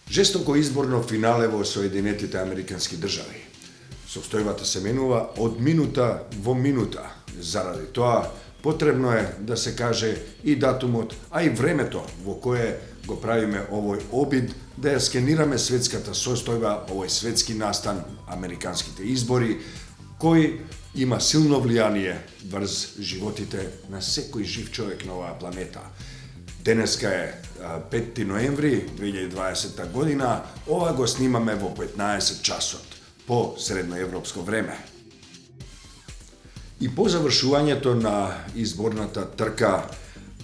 Жестоко изборно финале во Соединетите Американски држави. Состојбата се менува од минута во минута. Заради тоа, потребно е да се каже и датумот, а и времето во кое го правиме овој обид да ја скенираме светската состојба, овој светски настан, американските избори, кој има силно влијание врз животите на секој жив човек на оваа планета. Денеска е 5 ноември 2020 година, ова го снимаме во 15 часот по средноевропско време. И по завршувањето на изборната трка,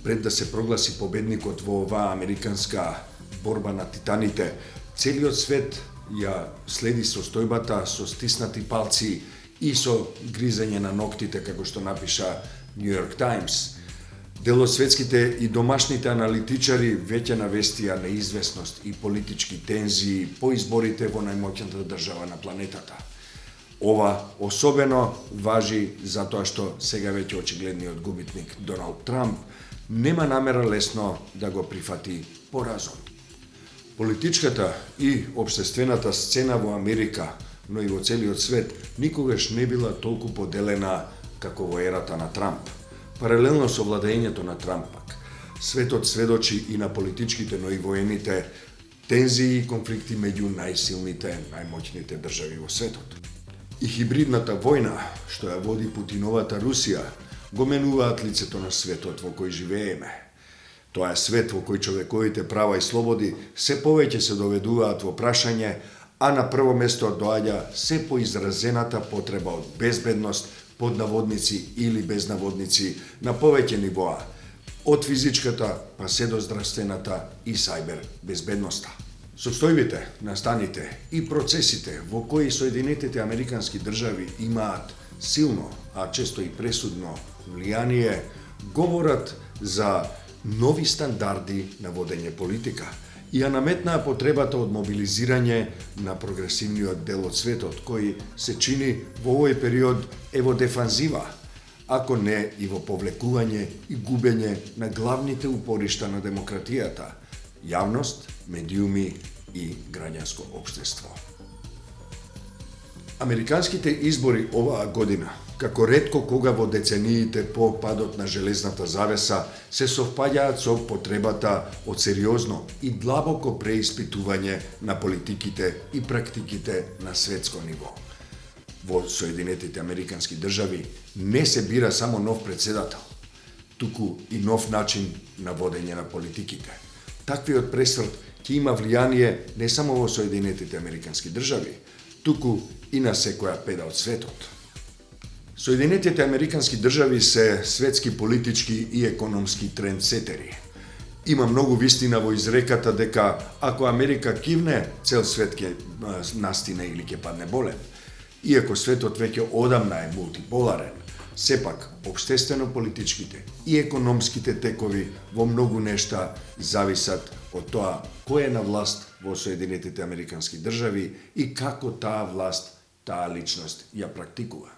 пред да се прогласи победникот во оваа американска борба на титаните, целиот свет ја следи состојбата со стиснати палци и со гризење на ноктите, како што напиша New York Times. Дел од светските и домашните аналитичари веќе навестија неизвестност и политички тензии по изборите во најмоќната држава на планетата. Ова особено важи затоа што сега веќе очигледниот губитник Доналд Трамп нема намера лесно да го прифати поразот. Политичката и општествената сцена во Америка, но и во целиот свет, никогаш не била толку поделена како во ерата на Трамп. Паралелно со владењето на Трамп пак, светот сведочи и на политичките, но и воените тензии и конфликти меѓу најсилните, најмоćните држави во светот. И хибридната војна, што ја води Путиновата Русија, го менуваат лицето на светот во кој живееме. Тоа е свет во кој човековите права и слободи се повеќе се доведуваат во прашање, а на прво место доаѓа се поизразената потреба од безбедност, под наводници или без наводници, на повеќе нивоа, од физичката па се до здравствената и сајбер безбедноста. Состојбите, настаните и процесите во кои Соединетите Американски држави имаат силно, а често и пресудно влијание, говорат за нови стандарди на водење политика и ја наметнаа потребата од мобилизирање на прогресивниот дел од светот, кој се чини во овој период е во дефанзива, ако не и во повлекување и губење на главните упоришта на демократијата – јавност, медиуми и граѓанско општество. Американските избори оваа година, како ретко кога во децениите по падот на железната завеса, се совпаѓаат со потребата од сериозно и длабоко преиспитување на политиките и практиките на светско ниво. Во Соединетите Американски држави не се бира само нов претседател, туку и нов начин на водење на политиките. Таквиот пресврт ќе има влијание не само во Соединетите Американски држави, туку и на секоја педа од светот. Соединетите Американски држави се светски политички и економски трендсетери. Има многу вистина во изреката дека ако Америка кивне, цел свет ќе настине или ќе падне болен. Иако светот веќе одамна е мултиполарен, сепак општествено-политичките и економските текови во многу нешта зависат од тоа кој е на власт во Соединетите Американски држави и како таа власт, таа личност ја практикува.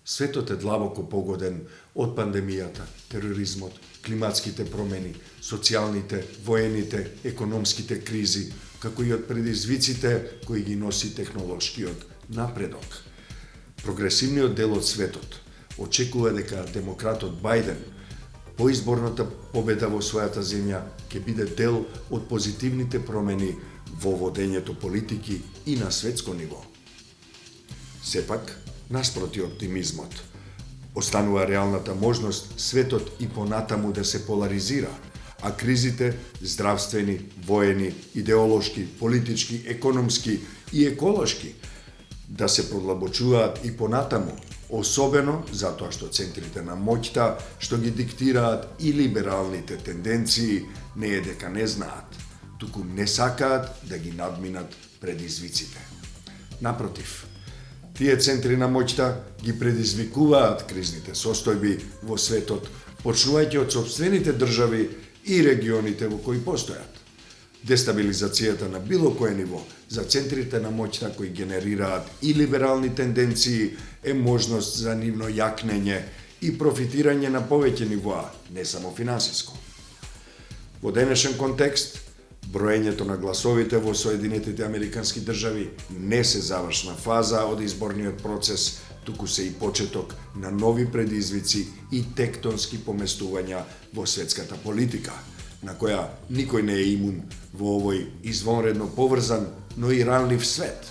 Светот е длабоко погоден од пандемијата, тероризмот, климатските промени, социјалните, воените, економските кризи, како и од предизвиците кои ги носи технолошкиот напредок. Прогресивниот дел од светот очекува дека демократот Бајден по изборната победа во својата земја ќе биде дел од позитивните промени во водењето политики и на светско ниво. Сепак, наспроти оптимизмот, останува реалната можност светот и понатаму да се поларизира, а кризите здравствени, воени, идеолошки, политички, економски и еколошки да се продлабочуваат и понатаму, особено затоа што центрите на моќта што ги диктираат и либералните тенденции не е дека не знаат, туку не сакаат да ги надминат предизвиците. Напротив, тие центри на моќта ги предизвикуваат кризните состојби во светот, почнувајќи од сопствените држави и регионите во кои постојат. Дестабилизацијата на било кое ниво за центрите на моќта кои генерираат и либерални тенденции е можност за нивно јакнење и профитирање на повеќе нивоа, не само финансиско. Во денешен контекст, Броењето на гласовите во Соединетите Американски држави не се завршна фаза од изборниот процес, туку се и почеток на нови предизвици и тектонски поместувања во светската политика, на која никој не е имун во овој извонредно поврзан, но и ранлив свет.